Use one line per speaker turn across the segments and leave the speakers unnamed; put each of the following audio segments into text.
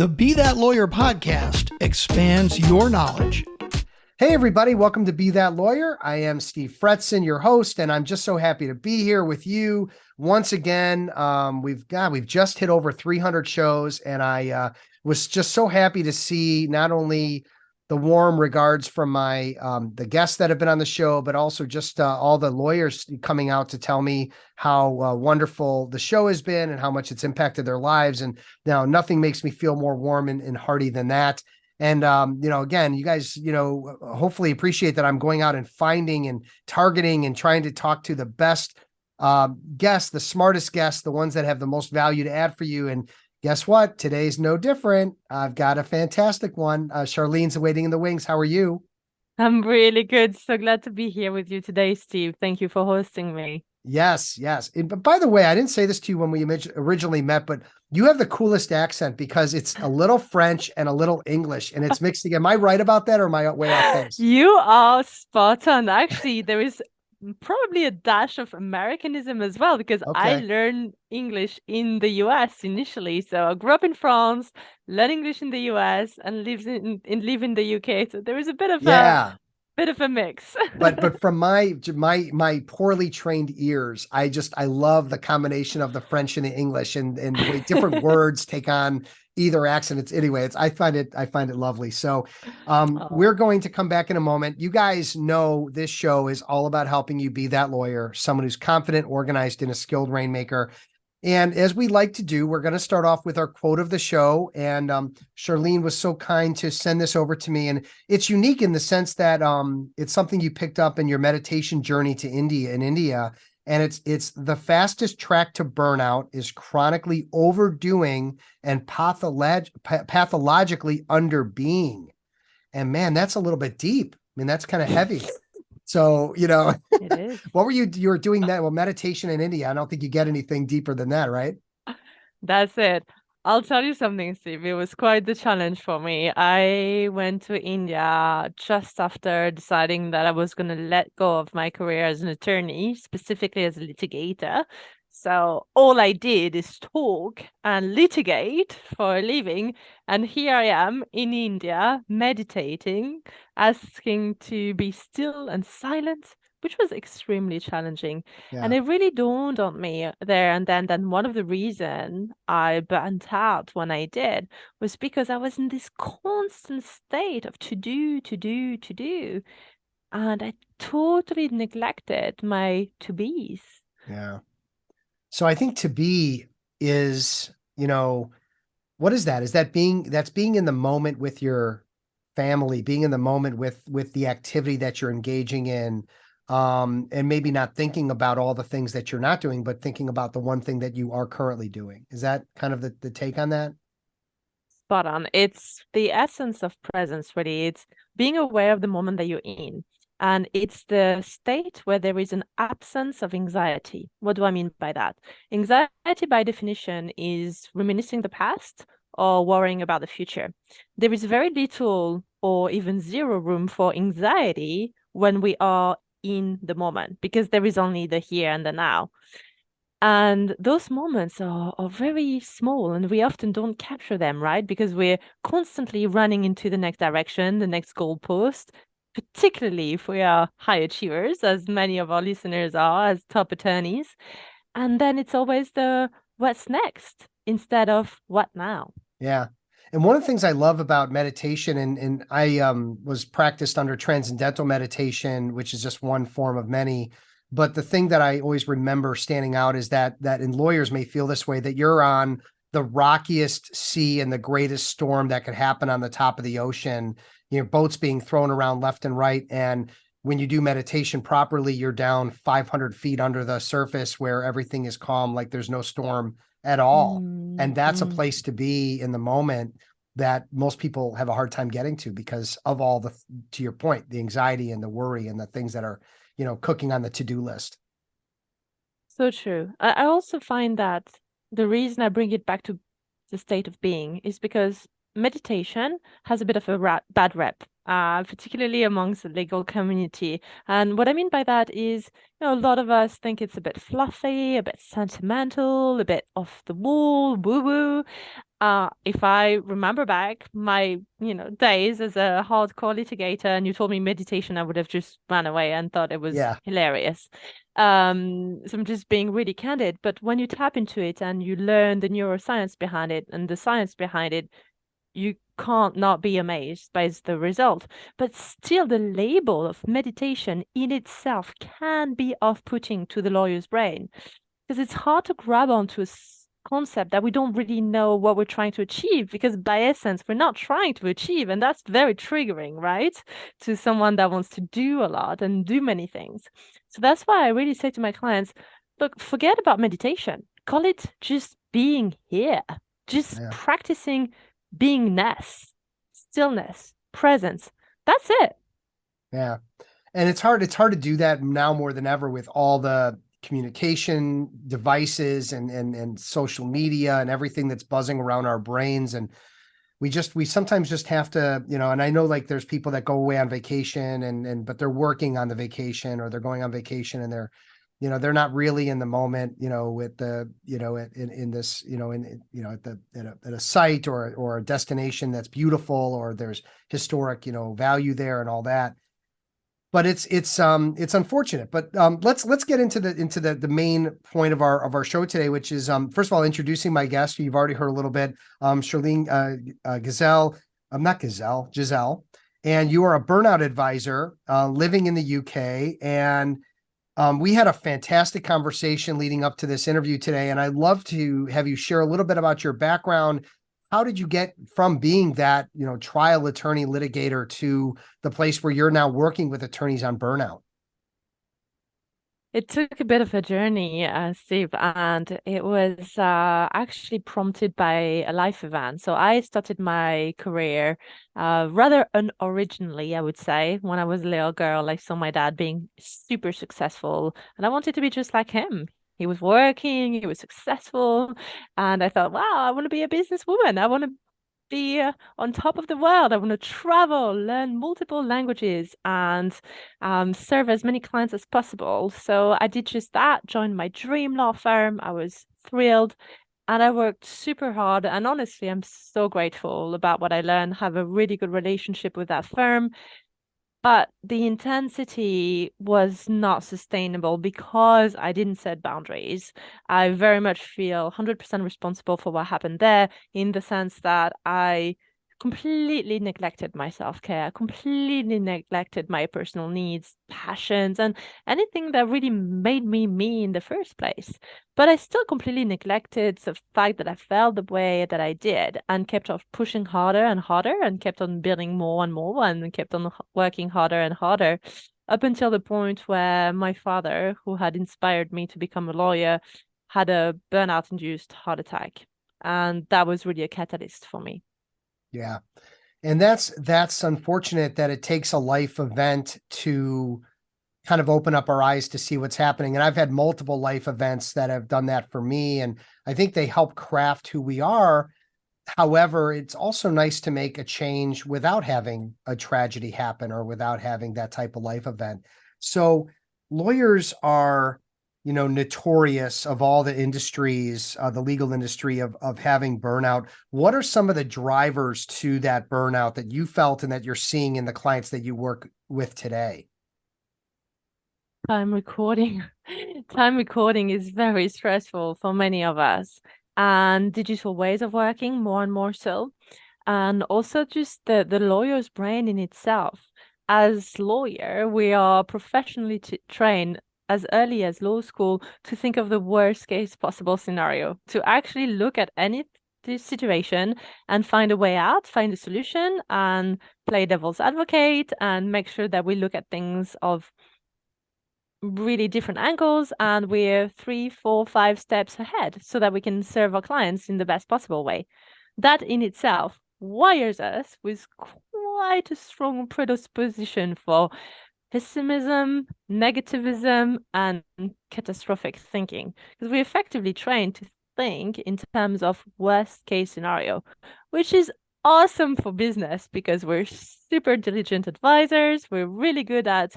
The Be That Lawyer podcast expands your knowledge.
Hey, everybody. Welcome to Be That Lawyer. I am Steve Fretzin, your host, and I'm just so happy to be here with you once again. We've just hit over 300 shows, and I was just so happy to see not only the warm regards from my the guests that have been on the show, but also just all the lawyers coming out to tell me how wonderful the show has been and how much it's impacted their lives. And now nothing makes me feel more warm and hearty than that. And, again, you guys, hopefully appreciate that I'm going out and finding and targeting and trying to talk to the best guests, the smartest guests, the ones that have the most value to add for you. And guess what? Today's no different. I've got a fantastic one. Charlene's waiting in the wings. How are you?
I'm really good. So glad to be here with you today, Steve. Thank you for hosting me.
Yes. But by the way, I didn't say this to you when we originally met, but you have the coolest accent because it's a little French and a little English and it's mixed together. Am I right about that or am I way off base?
You are spot on. Actually, there is probably a dash of Americanism as well, because I learned English in the US initially. So I grew up in France, learned English in the US and live in the UK. So there is a bit of a mix.
but from my poorly trained ears, I love the combination of the French and the English and the way different words take on either accent. I find it lovely. So we're going to come back in a moment. You guys know this show is all about helping you be that lawyer, someone who's confident, organized, and a skilled rainmaker. And as we like to do, we're going to start off with our quote of the show. And Charlene was so kind to send this over to me. And it's unique in the sense that it's something you picked up in your meditation journey to India. And it's the fastest track to burnout is chronically overdoing and pathologically underbeing. And man, that's a little bit deep. I mean, that's kind of heavy. So,
it is.
What were you were doing that? Well, meditation in India. I don't think you get anything deeper than that, right?
That's it. I'll tell you something, Steve. It was quite the challenge for me. I went to India just after deciding that I was going to let go of my career as an attorney, specifically as a litigator. So all I did is talk and litigate for a living. And here I am in India meditating, asking to be still and silent, which was extremely challenging.
Yeah.
And it really dawned on me there and then one of the reasons I burnt out when I did was because I was in this constant state of to do. And I totally neglected my to-bes.
Yeah. So I think to be is, what is that? Is that that's being in the moment with your family, being in the moment with the activity that you're engaging in, and maybe not thinking about all the things that you're not doing, but thinking about the one thing that you are currently doing. Is that kind of the take on that?
Spot on. It's the essence of presence, really. It's being aware of the moment that you're in. And it's the state where there is an absence of anxiety. What do I mean by that? Anxiety, by definition, is reminiscing the past or worrying about the future. There is very little or even zero room for anxiety when we are in the moment, because there is only the here and the now. And those moments are very small and we often don't capture them, right? Because we're constantly running into the next direction, the next goalpost, particularly if we are high achievers, as many of our listeners are, as top attorneys. And then it's always the what's next instead of what now.
Yeah. And one of the things I love about meditation, and I was practiced under transcendental meditation, which is just one form of many. But the thing that I always remember standing out is that and lawyers may feel this way, that you're on the rockiest sea and the greatest storm that could happen on the top of the ocean, boats being thrown around left and right. And when you do meditation properly, you're down 500 feet under the surface where everything is calm, like there's no storm at all. And that's a place to be in the moment that most people have a hard time getting to because of all to your point, the anxiety and the worry and the things that are, cooking on the to-do list.
So true. I also find that the reason I bring it back to the state of being is because meditation has a bit of a bad rep, particularly amongst the legal community. And what I mean by that is, a lot of us think it's a bit fluffy, a bit sentimental, a bit off the wall, woo-woo. If I remember back my, days as a hardcore litigator and you told me meditation, I would have just ran away and thought it was
Yeah.
hilarious. So I'm just being really candid. But when you tap into it and you learn the neuroscience behind it and the science behind it, you can't not be amazed by the result. But still, the label of meditation in itself can be off-putting to the lawyer's brain because it's hard to grab onto a concept that we don't really know what we're trying to achieve, because by essence we're not trying to achieve, and that's very triggering, right, to someone that wants to do a lot and do many things. So that's why I really say to my clients, look, forget about meditation, call it just being here, just practicing beingness, stillness, presence. That's it.
Yeah. And it's hard to do that now more than ever with all the communication devices and social media and everything that's buzzing around our brains. And we sometimes just have to, and I know like there's people that go away on vacation but they're working on the vacation, or they're going on vacation and they're not really in the moment, with the, in this, at a site or a destination that's beautiful, or there's historic, value there and all that. But it's unfortunate. But let's get into the main point of our show today, which is first of all introducing my guest, who you've already heard a little bit, Charlène Gisèle. Not Gisèle, Gisèle, and you are a burnout advisor living in the UK. And we had a fantastic conversation leading up to this interview today, and I'd love to have you share a little bit about your background. How did you get from being that, trial attorney litigator to the place where you're now working with attorneys on burnout?
It took a bit of a journey, Steve, and it was actually prompted by a life event. So I started my career rather unoriginally, I would say. When I was a little girl, I saw my dad being super successful, and I wanted to be just like him. He was working, he was successful, and I thought, wow, I want to be a businesswoman. I want to be on top of the world. I want to travel, learn multiple languages, and serve as many clients as possible. So I did just that, joined my dream law firm. I was thrilled, and I worked super hard. And honestly, I'm so grateful about what I learned, have a really good relationship with that firm. But the intensity was not sustainable because I didn't set boundaries. I very much feel 100% responsible for what happened there, in the sense that I completely neglected my self-care, completely neglected my personal needs, passions, and anything that really made me me in the first place. But I still completely neglected the fact that I felt the way that I did, and kept on pushing harder and harder, and kept on building more and more, and kept on working harder and harder, up until the point where my father, who had inspired me to become a lawyer, had a burnout-induced heart attack. And that was really a catalyst for me.
Yeah. And that's unfortunate that it takes a life event to kind of open up our eyes to see what's happening. And I've had multiple life events that have done that for me, and I think they help craft who we are. However, it's also nice to make a change without having a tragedy happen, or without having that type of life event. So lawyers are, notorious of all the industries, the legal industry, of having burnout. What are some of the drivers to that burnout that you felt and that you're seeing in the clients that you work with today?
Time recording. Time recording is very stressful for many of us, and digital ways of working more and more so. And also just the lawyer's brain in itself. As lawyer, we are professionally trained as early as law school to think of the worst case possible scenario, to actually look at any situation and find a way out, find a solution, and play devil's advocate, and make sure that we look at things of really different angles, and we're 3, 4, 5 steps ahead so that we can serve our clients in the best possible way. That in itself wires us with quite a strong predisposition for pessimism, negativism, and catastrophic thinking, because we're effectively trained to think in terms of worst case scenario, which is awesome for business because we're super diligent advisors. We're really good at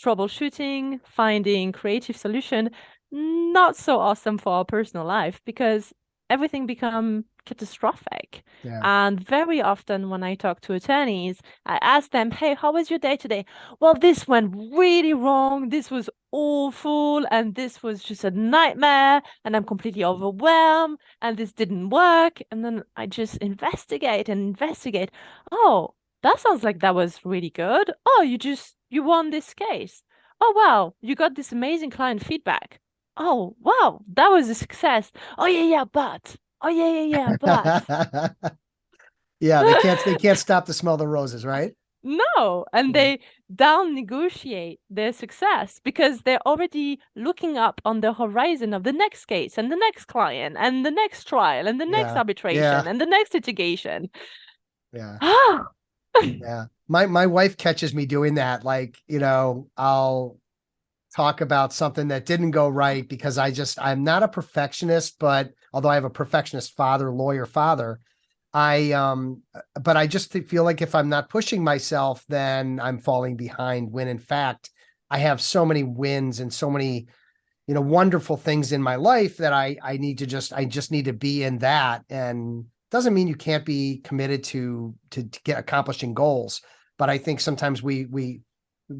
troubleshooting, finding creative solution. Not so awesome for our personal life because everything become catastrophic.
Yeah.
And very often when I talk to attorneys, I ask them, hey, how was your day today? Well, this went really wrong. This was awful. And this was just a nightmare. And I'm completely overwhelmed. And this didn't work. And then I just investigate and investigate. Oh, that sounds like that was really good. Oh, you won this case. Oh, wow, you got this amazing client feedback. Oh, wow, that was a success. Oh, yeah, but. Oh, yeah, but.
Yeah, they can't stop to smell the roses, right?
No, and
Yeah.
they down negotiate their success because they're already looking up on the horizon of the next case and the next client and the next trial and the next
Yeah.
arbitration
Yeah.
and the next litigation.
Yeah.
Ah,
Yeah. My wife catches me doing that. Like, I'll talk about something that didn't go right because I'm not a perfectionist, but although I have a perfectionist lawyer father, but I just feel like if I'm not pushing myself, then I'm falling behind, when in fact I have so many wins and so many, wonderful things in my life that I just need to be in that. And doesn't mean you can't be committed to get accomplishing goals. But I think sometimes we're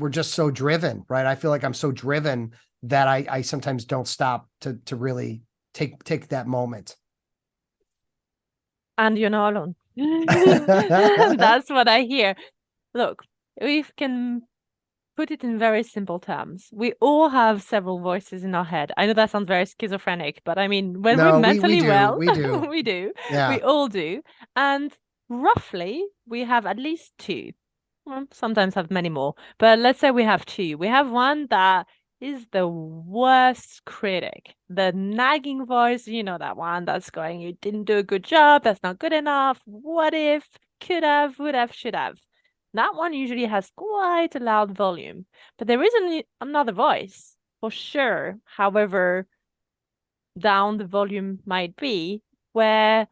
just so driven, right? I feel like I'm so driven that I sometimes don't stop to really take that moment.
and you're not alone. That's what I hear. Look, we can put it in very simple terms. We all have several voices in our head. I know that sounds very schizophrenic, but I mean, when we're
No, we
mentally
do.
well,
We do.
we do.
Yeah.
We all do. And roughly, we have at least two. Well, sometimes have many more, but let's say we have two. We have one that is the worst critic, the nagging voice, that one that's going, you didn't do a good job, that's not good enough, what if, could have, would have, should have. That one usually has quite a loud volume, but there is another voice for sure, however down the volume might be, where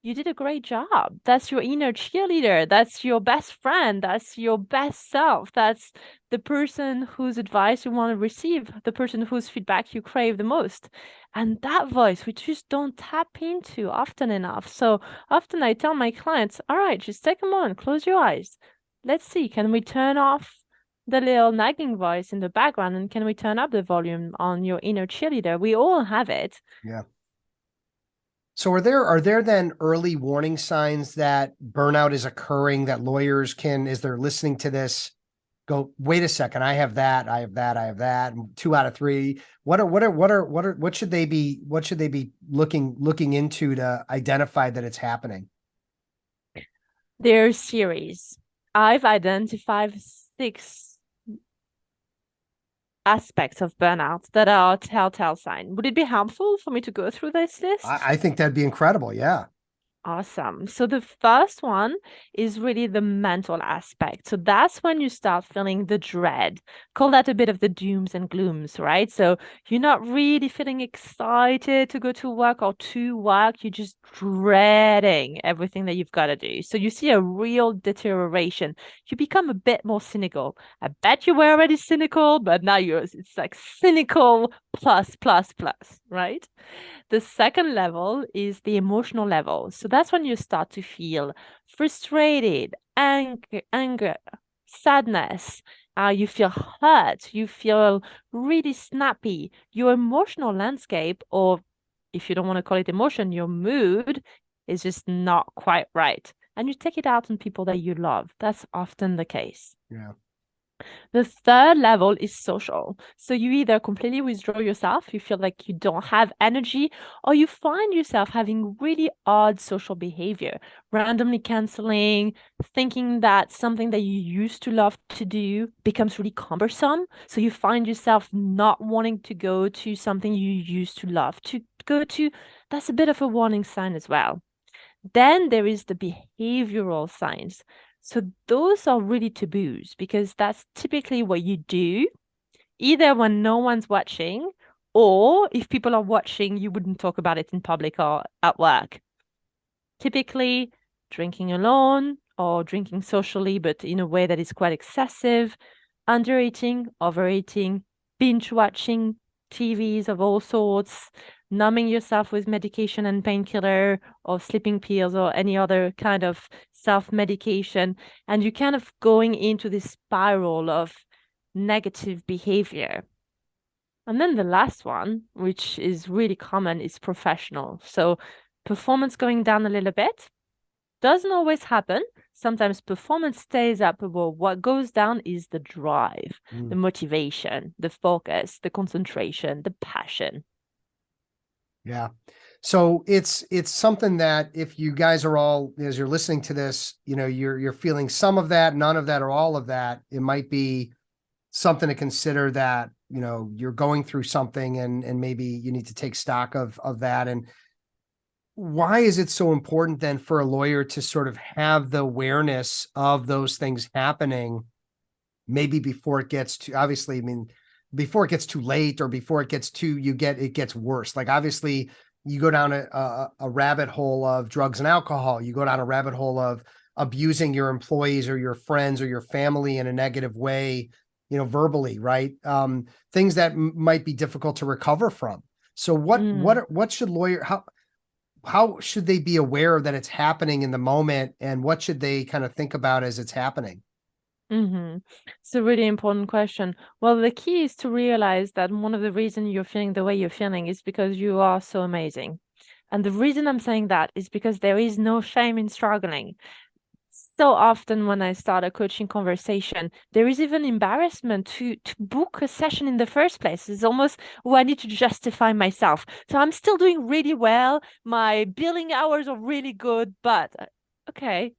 you did a great job. That's your inner cheerleader. That's your best friend. That's your best self. That's the person whose advice you want to receive, the person whose feedback you crave the most. And that voice, we just don't tap into often enough. So often I tell my clients, all right, just take a moment, close your eyes. Let's see, can we turn off the little nagging voice in the background and can we turn up the volume on your inner cheerleader? We all have it.
Yeah. So are there then early warning signs that burnout is occurring, that lawyers can, as they're listening to this, go, wait a second, I have that, and 2 out of 3. What should they be looking into to identify that it's happening?
There's series. I've identified 6 aspects of burnout that are telltale sign. Would it be helpful for me to go through this list?
I think that'd be incredible. Yeah.
Awesome. So the first one is really the mental aspect. So that's when you start feeling the dread. Call that a bit of the dooms and glooms, right? So you're not really feeling excited to go to work or to work. You're just dreading everything that you've got to do. So you see a real deterioration. You become a bit more cynical. I bet you were already cynical, but now it's like cynical plus, right? The second level is the emotional level. So that's when you start to feel frustrated, anger, sadness. You feel hurt. You feel really snappy. Your emotional landscape, or if you don't want to call it emotion, your mood is just not quite right. And you take it out on people that you love. That's often the case.
Yeah.
The third level is social. So you either completely withdraw yourself, you feel like you don't have energy, or you find yourself having really odd social behavior, randomly canceling, thinking that something that you used to love to do becomes really cumbersome. So you find yourself not wanting to go to something you used to love to go to. That's a bit of a warning sign as well. Then there is the behavioral signs. So those are really taboos because that's typically what you do, either when no one's watching, or if people are watching, you wouldn't talk about it in public or at work. Typically, drinking alone or drinking socially, but in a way that is quite excessive, undereating, overeating, binge watching, TVs of all sorts, numbing yourself with medication and painkiller or sleeping pills or any other kind of self-medication. And you're kind of going into this spiral of negative behavior. And then the last one, which is really common, is professional. So performance going down a little bit doesn't always happen. Sometimes performance stays up, but what goes down is the drive, the motivation, the focus, the concentration, the passion.
Yeah. So it's something that if you guys are all, as you're listening to this, you're feeling some of that, none of that, or all of that, it might be something to consider that, you're going through something and maybe you need to take stock of that. And why is it so important then for a lawyer to sort of have the awareness of those things happening, maybe before it gets to, obviously, before it gets too late or before it gets worse? Like, obviously you go down a rabbit hole of drugs and alcohol, you go down a rabbit hole of abusing your employees or your friends or your family in a negative way, verbally, right? Things that might be difficult to recover from. So what should how should they be aware that it's happening in the moment, and what should they kind of think about as it's happening?
It's a really important question. Well, the key is to realize that one of the reasons you're feeling the way you're feeling is because you are so amazing. And the reason I'm saying that is because there is no shame in struggling. So often when I start a coaching conversation, there is even embarrassment to book a session in the first place. It's almost, oh, I need to justify myself. So I'm still doing really well. My billing hours are really good, but okay,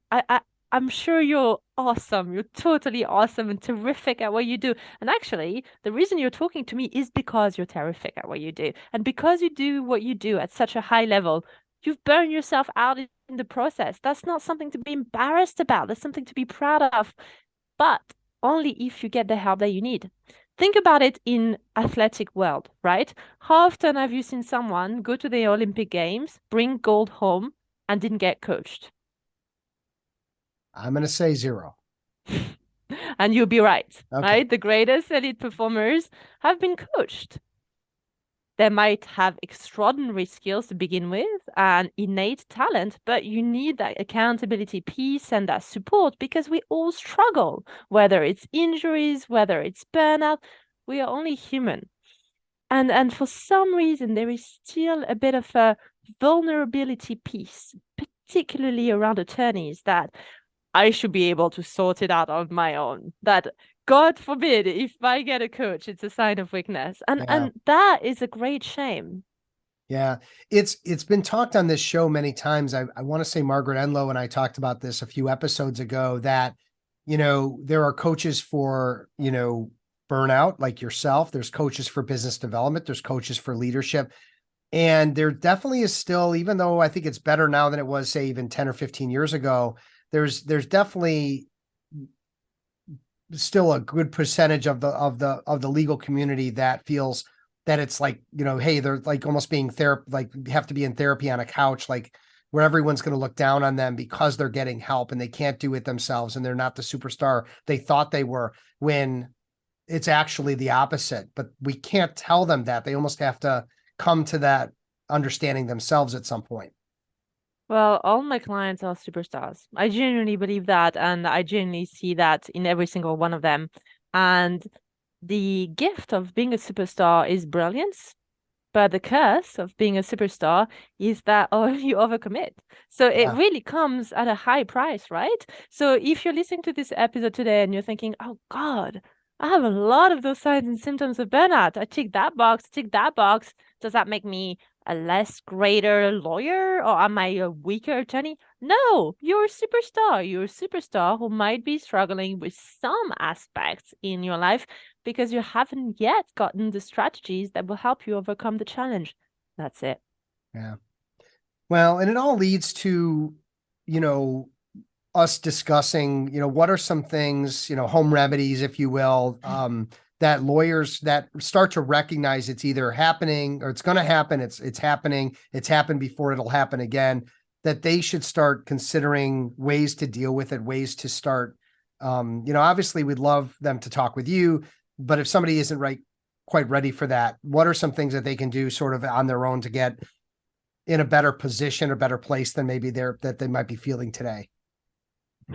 I'm sure you're awesome. You're totally awesome and terrific at what you do. And actually, the reason you're talking to me is because you're terrific at what you do. And because you do what you do at such a high level, you've burned yourself out in the process. That's not something to be embarrassed about. That's something to be proud of, but only if you get the help that you need. Think about it in athletic world, right? How often have you seen someone go to the Olympic Games, bring gold home, and didn't get coached?
I'm going to say 0.
And you'll be right,
Okay.
right? The greatest elite performers have been coached. They might have extraordinary skills to begin with and innate talent, but you need that accountability piece and that support because we all struggle, whether it's injuries, whether it's burnout, we are only human. And for some reason, there is still a bit of a vulnerability piece, particularly around attorneys, that I should be able to sort it out on my own. That God forbid, if I get a coach, it's a sign of weakness. And that is a great shame.
Yeah. It's been talked on this show many times. I want to say Margaret Enlow and I talked about this a few episodes ago, that, there are coaches for, burnout like yourself. There's coaches for business development. There's coaches for leadership. And there definitely is still, even though I think it's better now than it was, say, even 10 or 15 years ago, there's definitely still a good percentage of the legal community that feels that it's like, hey, they're like almost being like have to be in therapy on a couch, like where everyone's going to look down on them because they're getting help and they can't do it themselves and they're not the superstar they thought they were, when it's actually the opposite. But we can't tell them that. They almost have to come to that understanding themselves at some point.
Well, all my clients are superstars. I genuinely believe that, and I genuinely see that in every single one of them. And the gift of being a superstar is brilliance, but the curse of being a superstar is that you overcommit. So it really comes at a high price, right? So if you're listening to this episode today and you're thinking, oh God, I have a lot of those signs and symptoms of burnout. I tick that box, tick that box. Does that make me a less greater lawyer, or am I a weaker attorney? No, you're a superstar. You're a superstar who might be struggling with some aspects in your life because you haven't yet gotten the strategies that will help you overcome the challenge. That's it.
Yeah. Well, and it all leads to, us discussing, what are some things, home remedies, if you will, that lawyers that start to recognize it's either happening or it's going to happen. It's happening. It's happened before. It'll happen again, that they should start considering ways to deal with it, ways to start, obviously we'd love them to talk with you, but if somebody isn't right quite ready for that, what are some things that they can do sort of on their own to get in a better position or better place than maybe that they might be feeling today?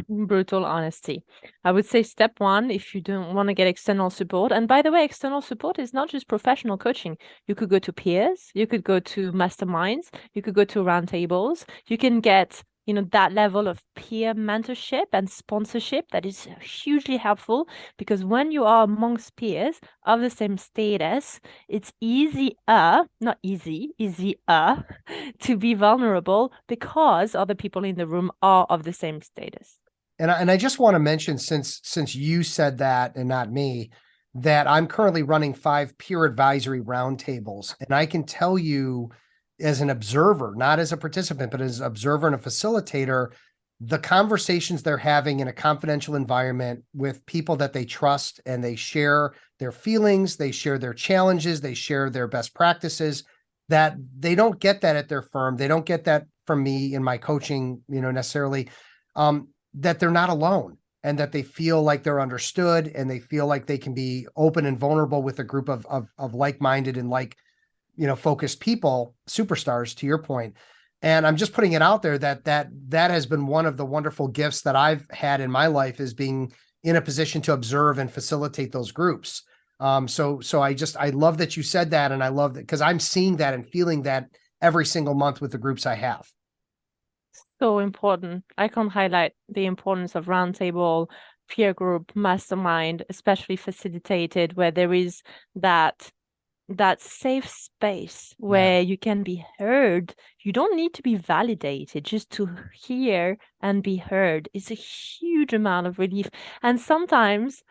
Brutal honesty. I would say step one, if you don't want to get external support, and by the way, external support is not just professional coaching. You could go to peers, you could go to masterminds, you could go to roundtables, you can get, that level of peer mentorship and sponsorship that is hugely helpful, because when you are amongst peers of the same status, it's easier to be vulnerable because other people in the room are of the same status.
And I just want to mention, since you said that and not me, that I'm currently running 5 peer advisory roundtables, and I can tell you, as an observer, not as a participant, but as an observer and a facilitator, the conversations they're having in a confidential environment with people that they trust, and they share their feelings, they share their challenges, they share their best practices, that they don't get that at their firm. They don't get that from me in my coaching, necessarily, that they're not alone, and that they feel like they're understood, and they feel like they can be open and vulnerable with a group of like-minded and focused people, superstars, to your point. And I'm just putting it out there that has been one of the wonderful gifts that I've had in my life, is being in a position to observe and facilitate those groups. So I love that you said that. And I love that, because I'm seeing that and feeling that every single month with the groups I have.
So important. I can't highlight the importance of roundtable, peer group, mastermind, especially facilitated, where there is that safe space where you can be heard. You don't need to be validated. Just to hear and be heard is a huge amount of relief. And sometimes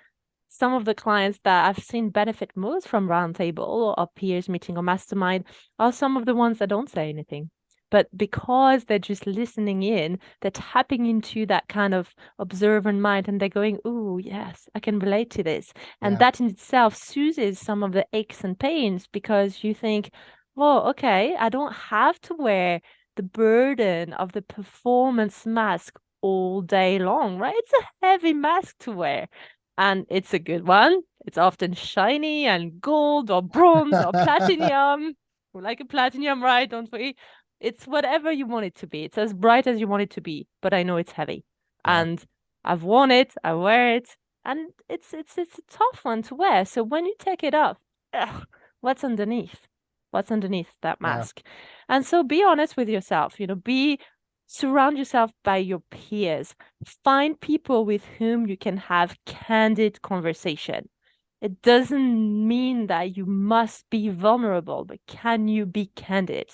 some of the clients that I've seen benefit most from roundtable or peers meeting or mastermind are some of the ones that don't say anything. But because they're just listening in, they're tapping into that kind of observant mind, and they're going, "Oh, yes, I can relate to this." And that in itself soothes some of the aches and pains, because you think, "Oh, okay, I don't have to wear the burden of the performance mask all day long," right? It's a heavy mask to wear, and it's a good one. It's often shiny and gold or bronze or platinum. Like a platinum, right? Don't we? It's whatever you want it to be. It's as bright as you want it to be, but I know it's heavy.
Yeah.
And I've worn it, I wear it, and it's a tough one to wear. So when you take it off, what's underneath? What's underneath that mask? And so be honest with yourself, surround yourself by your peers. Find people with whom you can have candid conversation. It doesn't mean that you must be vulnerable, but can you be candid?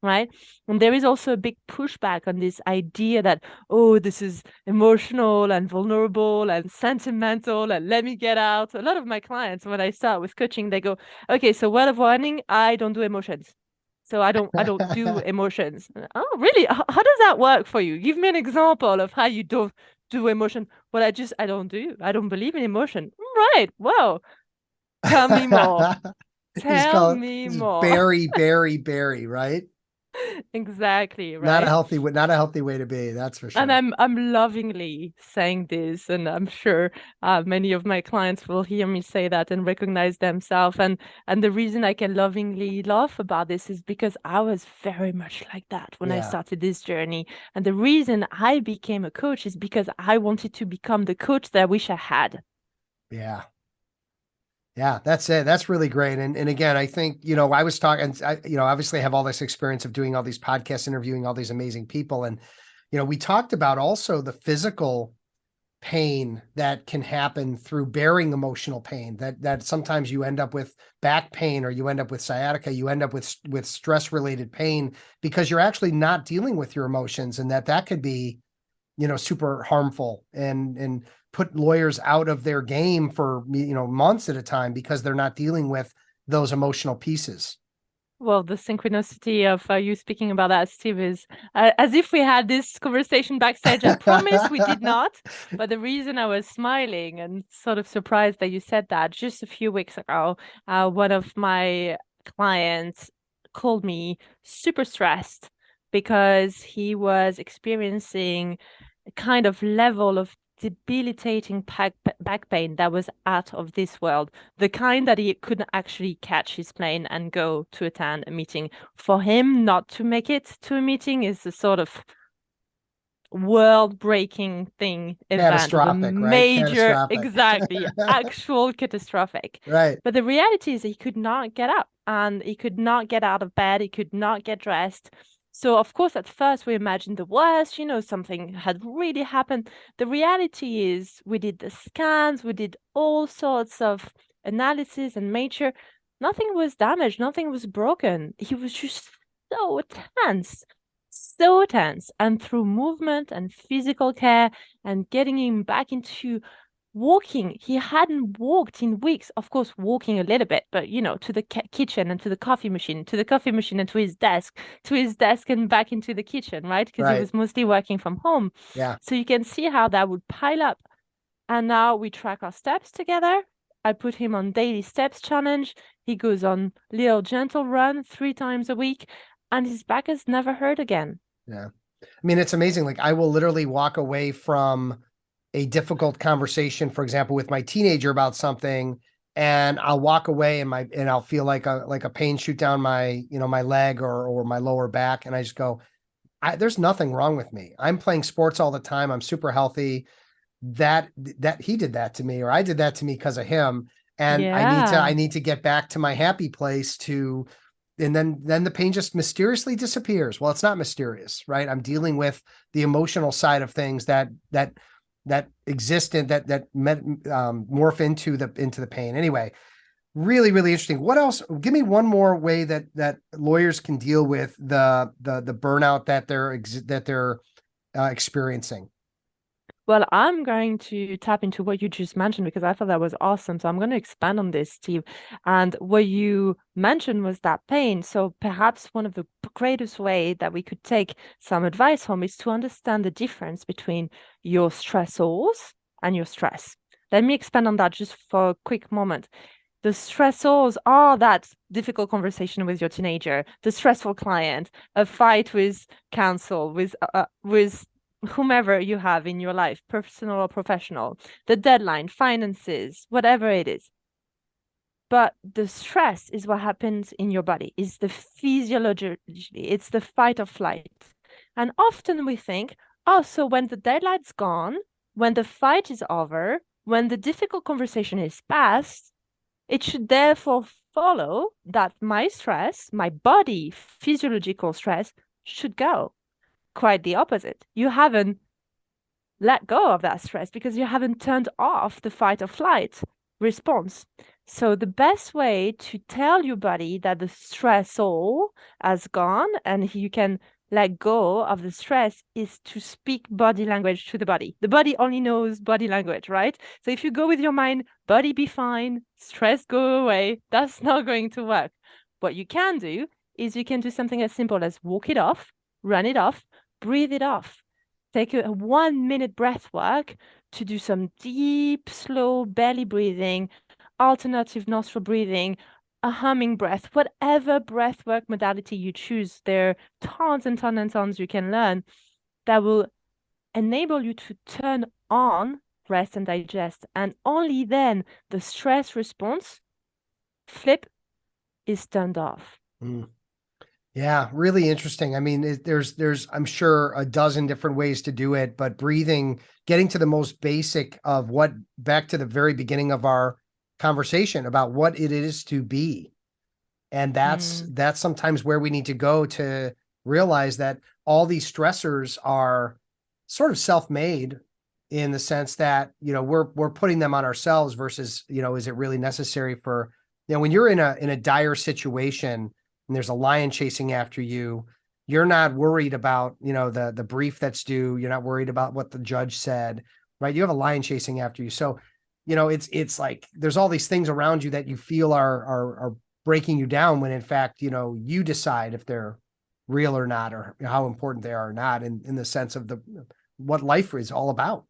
Right? And there is also a big pushback on this idea that, oh, this is emotional and vulnerable and sentimental, and let me get out. A lot of my clients, when I start with coaching, they go, okay, so word of warning, I don't do emotions. So I don't do emotions. Oh, really? How does that work for you? Give me an example of how you don't do emotion. Well, I don't believe in emotion. Right. Well, tell me more. Tell me more.
Barry, right?
Exactly, right?
Not a healthy way to be, that's for sure.
And I'm lovingly saying this, and I'm sure many of my clients will hear me say that and recognize themselves. And the reason I can lovingly laugh about this is because I was very much like that when I started this journey. And the reason I became a coach is because I wanted to become the coach that I wish I had.
Yeah, that's it. That's really great. And again, I think, I was talking, obviously I have all this experience of doing all these podcasts, interviewing all these amazing people. And, we talked about also the physical pain that can happen through bearing emotional pain, that sometimes you end up with back pain, or you end up with sciatica, you end up with stress related pain, because you're actually not dealing with your emotions, and that could be, super harmful and put lawyers out of their game for, months at a time, because they're not dealing with those emotional pieces.
Well, the synchronicity of you speaking about that, Steve, is as if we had this conversation backstage. I promise we did not. But the reason I was smiling and sort of surprised that you said that, just a few weeks ago, one of my clients called me super stressed because he was experiencing a kind of level of debilitating back pain that was out of this world, the kind that he couldn't actually catch his plane and go to attend a meeting. For him not to make it to a meeting is a sort of world-breaking event of a
Catastrophic, right?
major,
Catastrophic.
exactly, actual catastrophic.
Right.
But the reality is he could not get up and he could not get out of bed. He could not get dressed. So of course, at first we imagined the worst, something had really happened. The reality is we did the scans, we did all sorts of analysis and made sure nothing was damaged, nothing was broken. He was just so tense. And through movement and physical care and getting him back into walking, he hadn't walked in weeks. Of course, walking a little bit, but to the kitchen and to the coffee machine, and to his desk and back into the kitchen, right? Because he was mostly working from home.
Yeah.
So you can see how that would pile up. And now we track our steps together. I put him on daily steps challenge. He goes on little gentle run 3 times a week, and his back has never hurt again.
Yeah. I mean, it's amazing. Like, I will literally walk away from a difficult conversation, for example, with my teenager about something, and I'll walk away and I'll feel like a pain shoot down my, my leg or my lower back. And I just go, there's nothing wrong with me. I'm playing sports all the time. I'm super healthy. That he did that to me, or I did that to me because of him. And I need to get back to my happy place and then the pain just mysteriously disappears. Well, it's not mysterious, right? I'm dealing with the emotional side of things that exist and that morph into the pain. Anyway, really, really interesting. What else? Give me one more way that lawyers can deal with the burnout that they're experiencing.
Well, I'm going to tap into what you just mentioned because I thought that was awesome. So I'm going to expand on this, Steve. And what you mentioned was that pain. So perhaps one of the greatest way that we could take some advice from is to understand the difference between your stressors and your stress. Let me expand on that just for a quick moment. The stressors are that difficult conversation with your teenager, the stressful client, a fight with counsel, with whomever you have in your life, personal or professional, the deadline, finances, whatever it is. But the stress is what happens in your body, is the physiology, it's the fight or flight. And often we think, so when the deadline's gone, when the fight is over, when the difficult conversation is past, it should therefore follow that my stress, my body physiological stress, should go. Quite the opposite. You haven't let go of that stress because you haven't turned off the fight or flight response. So the best way to tell your body that the stressor has gone and you can let go of the stress is to speak body language to the body. The body only knows body language, right? So if you go with your mind, body be fine, stress go away, that's not going to work. What you can do is you can do something as simple as walk it off, run it off, breathe it off. Take a 1-minute breath work to do some deep, slow belly breathing, alternative nostril breathing, a humming breath, whatever breath work modality you choose. There are tons and tons and tons you can learn that will enable you to turn on rest and digest. And only then the stress response flip is turned off.
Yeah, really interesting. I mean, there's I'm sure a dozen different ways to do it, but breathing, getting to the most basic of back to the very beginning of our conversation about what it is to be. And that's sometimes where we need to go to realize that all these stressors are sort of self-made in the sense that, we're putting them on ourselves versus, is it really necessary for, when you're in a dire situation and there's a lion chasing after you, you're not worried about, the brief that's due. You're not worried about what the judge said, right? You have a lion chasing after you. So, it's like, there's all these things around you that you feel are breaking you down when in fact, you decide if they're real or not, or how important they are or not in the sense of what life is all about.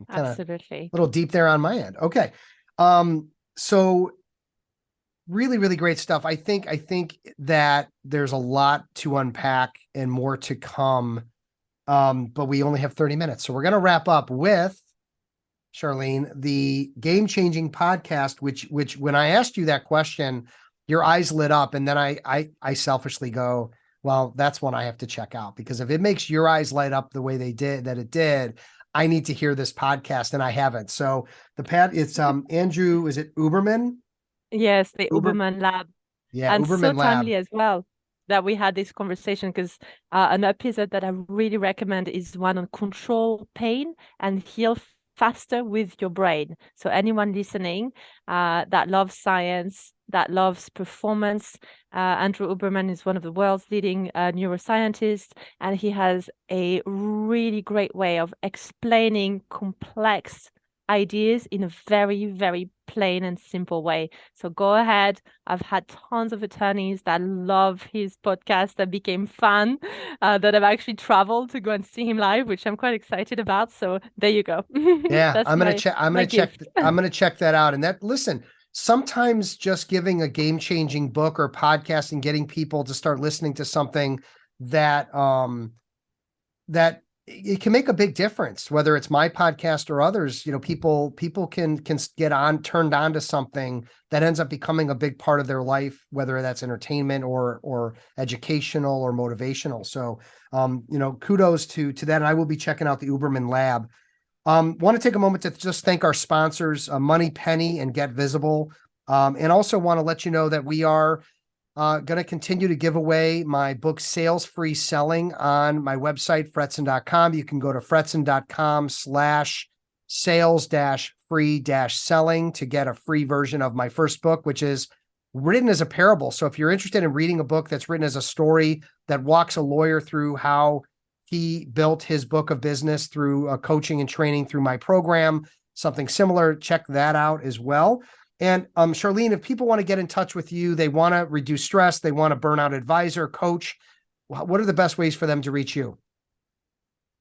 Absolutely.
A little deep there on my end. Okay. So really, really great stuff. I think that there's a lot to unpack and more to come But we only have 30 minutes. So we're going to wrap up with, Charlène, the game-changing podcast, which when I asked you that question, your eyes lit up. And then I selfishly go, well, that's one I have to check out, because if it makes your eyes light up the way it did, I need to hear this podcast, and I haven't. So it's Andrew, is it Uberman?
Yes, the Uberman Lab.
Yeah,
and
Uberman
so
Lab.
timely as well that we had this conversation, because an episode that I really recommend is one on control pain and heal faster with your brain. So anyone listening that loves science, that loves performance, Andrew Uberman is one of the world's leading neuroscientists, and he has a really great way of explaining complex ideas in a very, very plain and simple way. So go ahead. I've had tons of attorneys that love his podcast, that became fan, that have actually traveled to go and see him live, which I'm quite excited about. So there you go.
Yeah,
That's
I'm gonna check that out. And listen, sometimes just giving a game-changing book or podcast and getting people to start listening to something that that it can make a big difference, whether it's my podcast or others. People can get turned on to something that ends up becoming a big part of their life, whether that's entertainment or educational or motivational. So, kudos to that. And I will be checking out the Uberman Lab. Want to take a moment to just thank our sponsors, Money Penny and Get Visible. And also want to let you know that we are going to continue to give away my book, Sales Free Selling, on my website, fretzin.com. You can go to fretzin.com/sales-free-selling to get a free version of my first book, which is written as a parable. So if you're interested in reading a book that's written as a story that walks a lawyer through how he built his book of business through coaching and training through my program, something similar, check that out as well. And Charlène, if people want to get in touch with you, they want to reduce stress, they want a burnout advisor, coach, what are the best ways for them to reach you?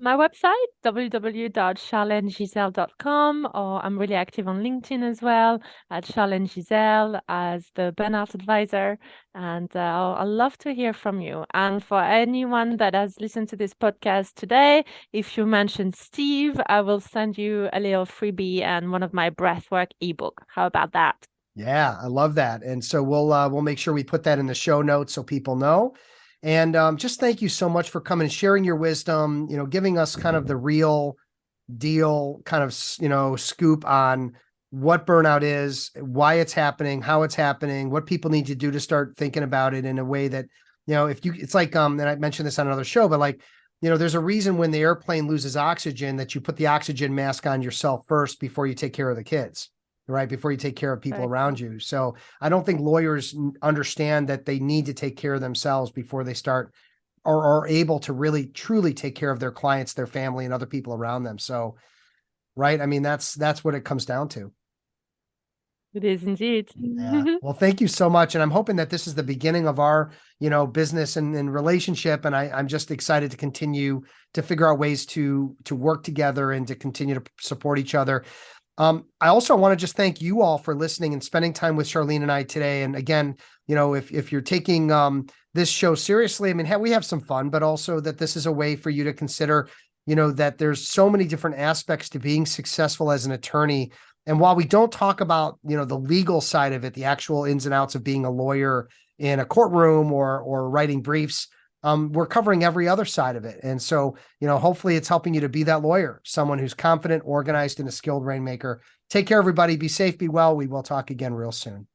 My website, www.charlenegisèle.com, or I'm really active on LinkedIn as well, at Charlène Gisèle as the Burnout Advisor. And I'll love to hear from you. And for anyone that has listened to this podcast today, if you mention Steve, I will send you a little freebie and one of my breathwork ebook. How about that?
Yeah, I love that. And so we'll make sure we put that in the show notes so people know. And just thank you so much for coming and sharing your wisdom, giving us kind of the real deal kind of, scoop on what burnout is, why it's happening, how it's happening, what people need to do to start thinking about it in a way that, it's like, and I mentioned this on another show, but like, there's a reason when the airplane loses oxygen that you put the oxygen mask on yourself first before you take care of the kids. Right, before you take care of people around you. So I don't think lawyers understand that they need to take care of themselves before they start or are able to really truly take care of their clients, their family, and other people around them. So, right, I mean, that's what it comes down to.
It is indeed.
Yeah. Well, thank you so much. And I'm hoping that this is the beginning of our, business and relationship. And I'm just excited to continue to figure out ways to work together and to continue to support each other. I also want to just thank you all for listening and spending time with Charlène and I today. And again, if you're taking this show seriously, I mean, we have some fun, but also that this is a way for you to consider, that there's so many different aspects to being successful as an attorney. And while we don't talk about, the legal side of it, the actual ins and outs of being a lawyer in a courtroom or writing briefs, we're covering every other side of it. And so, hopefully it's helping you to be that lawyer, someone who's confident, organized, and a skilled rainmaker. Take care, everybody. Be safe, be well. We will talk again real soon.